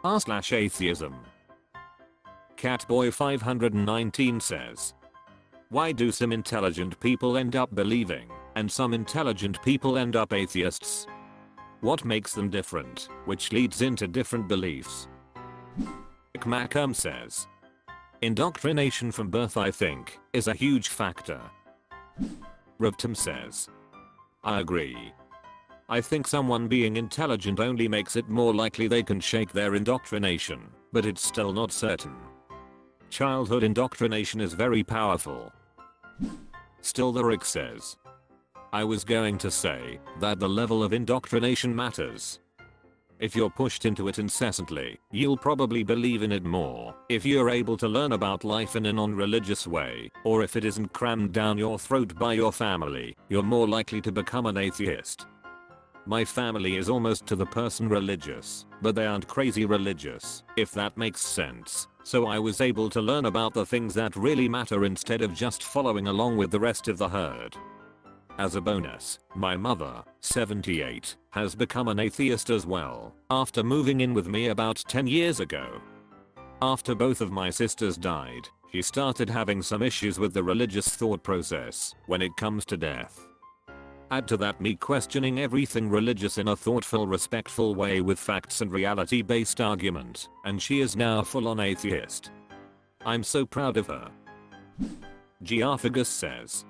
r/atheism. Catboy519 says, why do some intelligent people end up believing, and some intelligent people end up atheists? What makes them different, which leads into different beliefs? Macam says, indoctrination from birth I think, is a huge factor. Rivtam says, I agree. I think someone being intelligent only makes it more likely they can shake their indoctrination, but it's still not certain. Childhood indoctrination is very powerful. Still the Rick says, I was going to say that the level of indoctrination matters. If you're pushed into it incessantly, you'll probably believe in it more. If you're able to learn about life in a non-religious way, or if it isn't crammed down your throat by your family, you're more likely to become an atheist. My family is almost to the person religious, but they aren't crazy religious, if that makes sense. So I was able to learn about the things that really matter instead of just following along with the rest of the herd. As a bonus, my mother, 78, has become an atheist as well, after moving in with me about 10 years ago. After both of my sisters died, she started having some issues with the religious thought process when it comes to death. Add to that me questioning everything religious in a thoughtful, respectful way with facts and reality-based argument, and she is now a full-on atheist. I'm so proud of her. Geophagus says,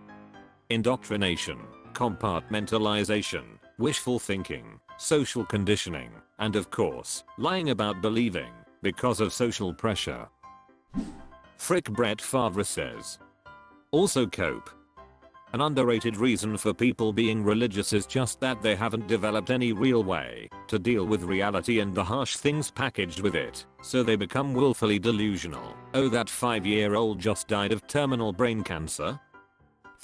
indoctrination, compartmentalization, wishful thinking, social conditioning, and of course, lying about believing, because of social pressure. Frick Brett Favre says, also cope. An underrated reason for people being religious is just that they haven't developed any real way to deal with reality and the harsh things packaged with it, so they become willfully delusional. Oh, that 5-year-old just died of terminal brain cancer?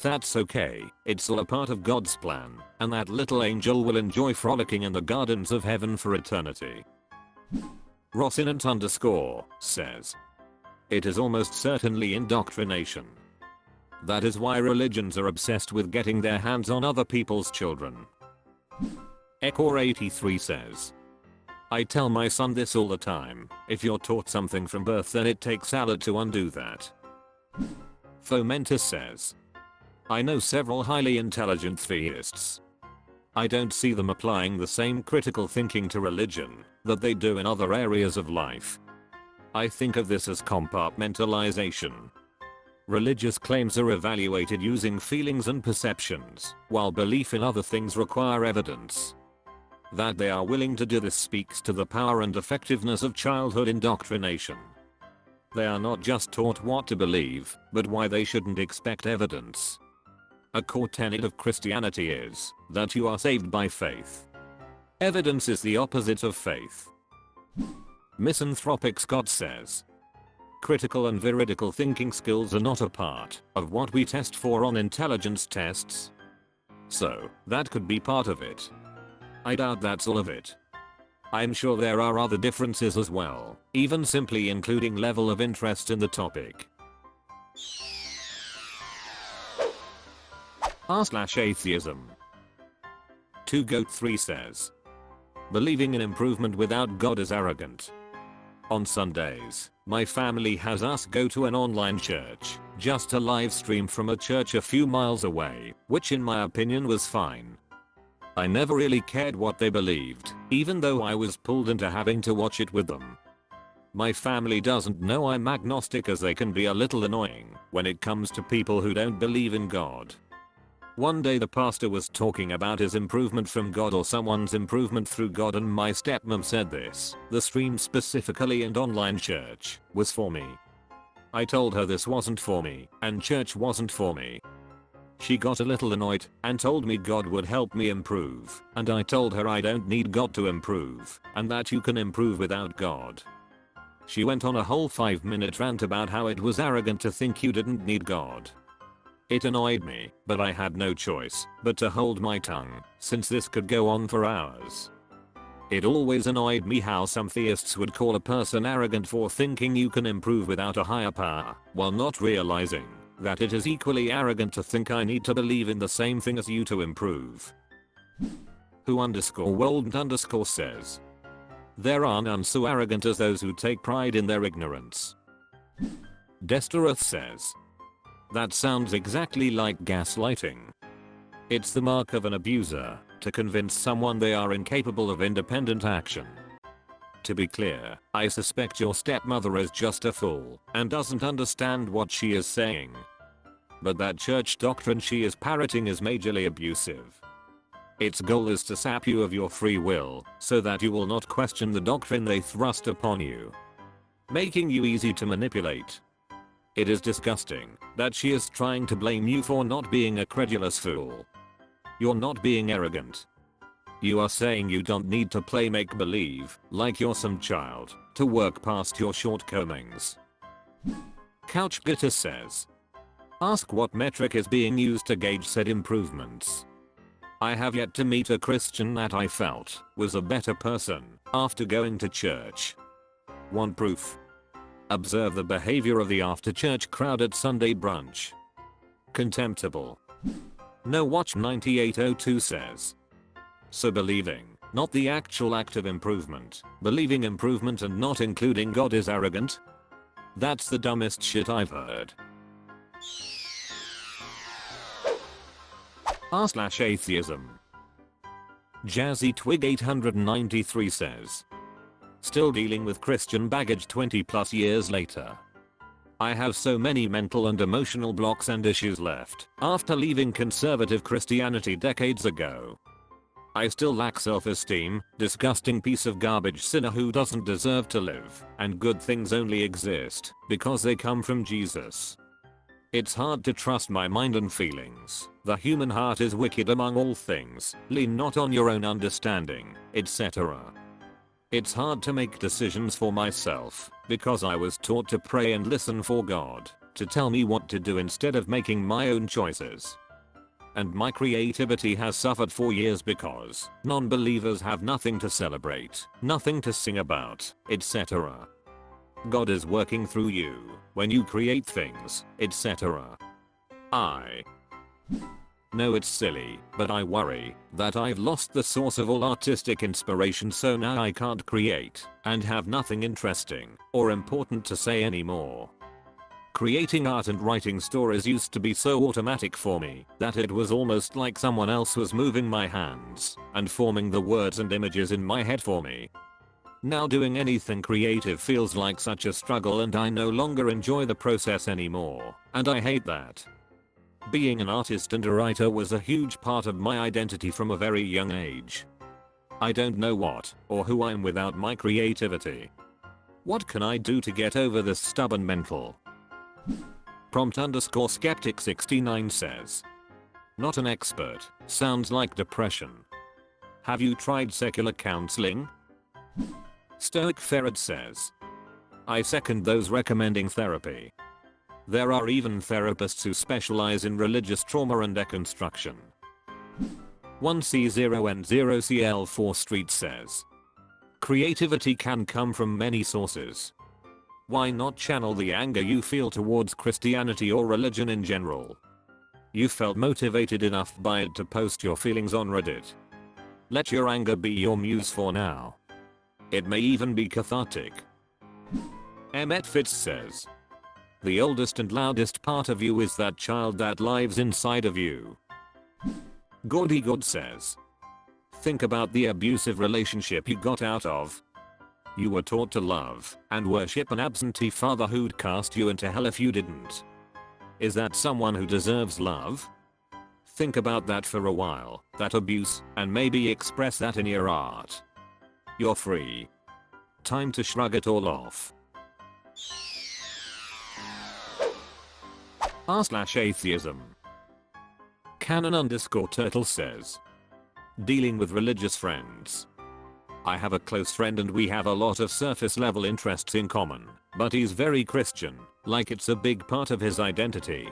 That's okay, it's all a part of God's plan, and that little angel will enjoy frolicking in the gardens of heaven for eternity. Rossinant_ says, it is almost certainly indoctrination. That is why religions are obsessed with getting their hands on other people's children. Ecor83 says, I tell my son this all the time, if you're taught something from birth then it takes salad to undo that. Fomentus says, I know several highly intelligent theists. I don't see them applying the same critical thinking to religion that they do in other areas of life. I think of this as compartmentalization. Religious claims are evaluated using feelings and perceptions, while belief in other things require evidence. That they are willing to do this speaks to the power and effectiveness of childhood indoctrination. They are not just taught what to believe, but why they shouldn't expect evidence. A core tenet of Christianity is that you are saved by faith. Evidence is the opposite of faith. Misanthropic Scott says, critical and veridical thinking skills are not a part of what we test for on intelligence tests. So, that could be part of it. I doubt that's all of it. I'm sure there are other differences as well, even simply including level of interest in the topic. r/atheism. 2Goat3 says, believing in improvement without God is arrogant. On Sundays, my family has us go to an online church, just a live stream from a church a few miles away, which in my opinion was fine. I never really cared what they believed, even though I was pulled into having to watch it with them. My family doesn't know I'm agnostic, as they can be a little annoying when it comes to people who don't believe in God. One day the pastor was talking about his improvement from God or someone's improvement through God, and my stepmom said this, the stream specifically and online church was for me. I told her this wasn't for me, and church wasn't for me. She got a little annoyed and told me God would help me improve, and I told her I don't need God to improve, and that you can improve without God. She went on a whole 5-minute rant about how it was arrogant to think you didn't need God. It annoyed me, but I had no choice but to hold my tongue, since this could go on for hours. It always annoyed me how some theists would call a person arrogant for thinking you can improve without a higher power, while not realizing that it is equally arrogant to think I need to believe in the same thing as you to improve. Who_Wold_ says, There are none so arrogant as those who take pride in their ignorance. Destereth says. That sounds exactly like gaslighting. It's the mark of an abuser to convince someone they are incapable of independent action. To be clear, I suspect your stepmother is just a fool and doesn't understand what she is saying. But that church doctrine she is parroting is majorly abusive. Its goal is to sap you of your free will so that you will not question the doctrine they thrust upon you, making you easy to manipulate. It is disgusting that she is trying to blame you for not being a credulous fool. You're not being arrogant. You are saying you don't need to play make-believe like you're some child to work past your shortcomings. Couchbitter says. Ask what metric is being used to gauge said improvements. I have yet to meet a Christian that I felt was a better person after going to church. Want proof? Observe the behavior of the after-church crowd at Sunday brunch. Contemptible. No Watch 9802 says. So believing, not the actual act of improvement, believing improvement and not including God is arrogant? That's the dumbest shit I've heard. r/atheism. Jazzy Twig 893 says. Still dealing with Christian baggage 20 plus years later. I have so many mental and emotional blocks and issues left after leaving conservative Christianity decades ago. I still lack self-esteem, disgusting piece of garbage sinner who doesn't deserve to live, and good things only exist because they come from Jesus. It's hard to trust my mind and feelings. The human heart is wicked among all things. Lean not on your own understanding, etc. It's hard to make decisions for myself because I was taught to pray and listen for God to tell me what to do instead of making my own choices. And my creativity has suffered for years because non-believers have nothing to celebrate, nothing to sing about, etc. God is working through you when you create things, etc. I know it's silly, but I worry that I've lost the source of all artistic inspiration, so now I can't create and have nothing interesting or important to say anymore. Creating art and writing stories used to be so automatic for me that it was almost like someone else was moving my hands and forming the words and images in my head for me. Now doing anything creative feels like such a struggle, and I no longer enjoy the process anymore, and I hate that. Being an artist and a writer was a huge part of my identity from a very young age. I don't know what or who I am without my creativity. What can I do to get over this stubborn mental? Prompt_skeptic69 says. Not an expert, sounds like depression. Have you tried secular counseling? Stoic Ferret says. I second those recommending therapy. There are even therapists who specialize in religious trauma and deconstruction. 1C0N0CL4 Street says. Creativity can come from many sources. Why not channel the anger you feel towards Christianity or religion in general? You felt motivated enough by it to post your feelings on Reddit. Let your anger be your muse for now. It may even be cathartic. Emmett Fitz says. The oldest and loudest part of you is that child that lives inside of you. Gordy God says. Think about the abusive relationship you got out of. You were taught to love and worship an absentee father who'd cast you into hell if you didn't. Is that someone who deserves love? Think about that for a while, that abuse, and maybe express that in your art. You're free. Time to shrug it all off. r/atheism. Canon_turtle says. Dealing with religious friends. I have a close friend and we have a lot of surface level interests in common, but he's very Christian, like it's a big part of his identity.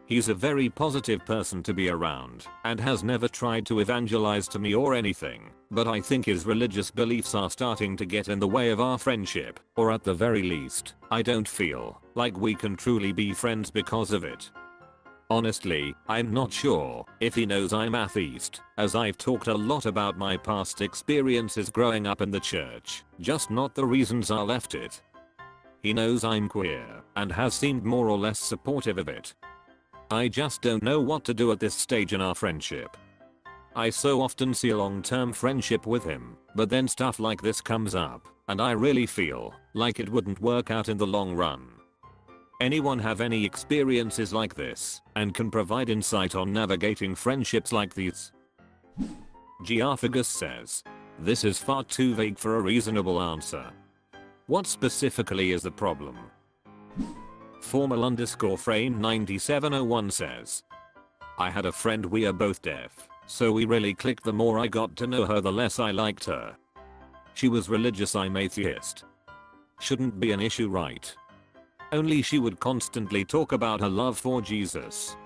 He's a very positive person to be around and has never tried to evangelize to me or anything, but I think his religious beliefs are starting to get in the way of our friendship, or at the very least, I don't feel like we can truly be friends because of it. Honestly, I'm not sure if he knows I'm atheist, as I've talked a lot about my past experiences growing up in the church, just not the reasons I left it. He knows I'm queer and has seemed more or less supportive of it. I just don't know what to do at this stage in our friendship. I so often see a long-term friendship with him, but then stuff like this comes up, and I really feel like it wouldn't work out in the long run. Anyone have any experiences like this and can provide insight on navigating friendships like these? Geophagus says, this is far too vague for a reasonable answer. What specifically is the problem? Formal_frame9701 says, I had a friend, we are both deaf, so we really clicked. The more I got to know her, the less I liked her. She was religious, I'm atheist. Shouldn't be an issue, right? Only she would constantly talk about her love for Jesus.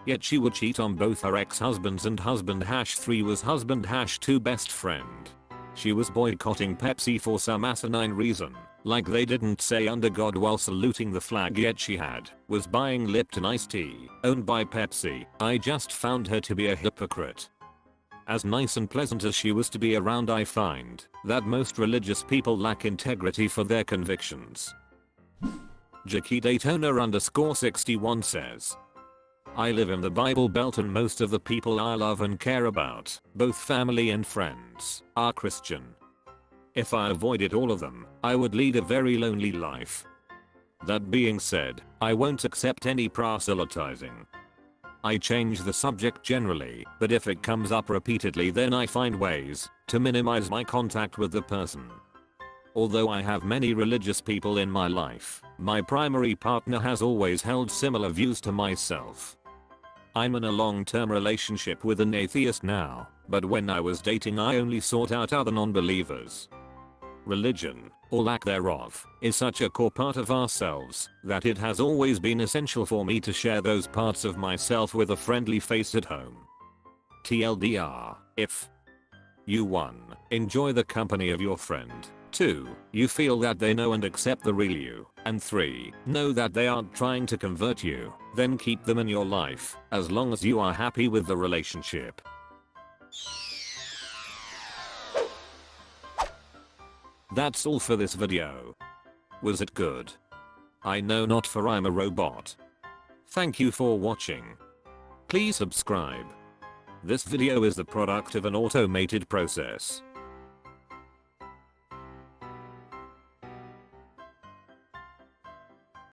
Yet she would cheat on both her ex-husbands, and husband-3 was husband-2 best friend. She was boycotting Pepsi for some asinine reason, like they didn't say under God while saluting the flag, yet she was buying Lipton iced tea, owned by Pepsi. I just found her to be a hypocrite. As nice and pleasant as she was to be around, I find that most religious people lack integrity for their convictions. Jackie Daytona_61 says, I live in the Bible Belt and most of the people I love and care about, both family and friends, are Christian. If I avoided all of them, I would lead a very lonely life. That being said, I won't accept any proselytizing. I change the subject generally, but if it comes up repeatedly, then I find ways to minimize my contact with the person. Although I have many religious people in my life, my primary partner has always held similar views to myself. I'm in a long-term relationship with an atheist now, but when I was dating I only sought out other non-believers. Religion, or lack thereof, is such a core part of ourselves that it has always been essential for me to share those parts of myself with a friendly face at home. TLDR, if you 1. Enjoy the company of your friend, 2. You feel that they know and accept the real you, and 3. Know that they aren't trying to convert you, then keep them in your life, as long as you are happy with the relationship. That's all for this video. Was it good? I know not, for I'm a robot. Thank you for watching. Please subscribe. This video is the product of an automated process.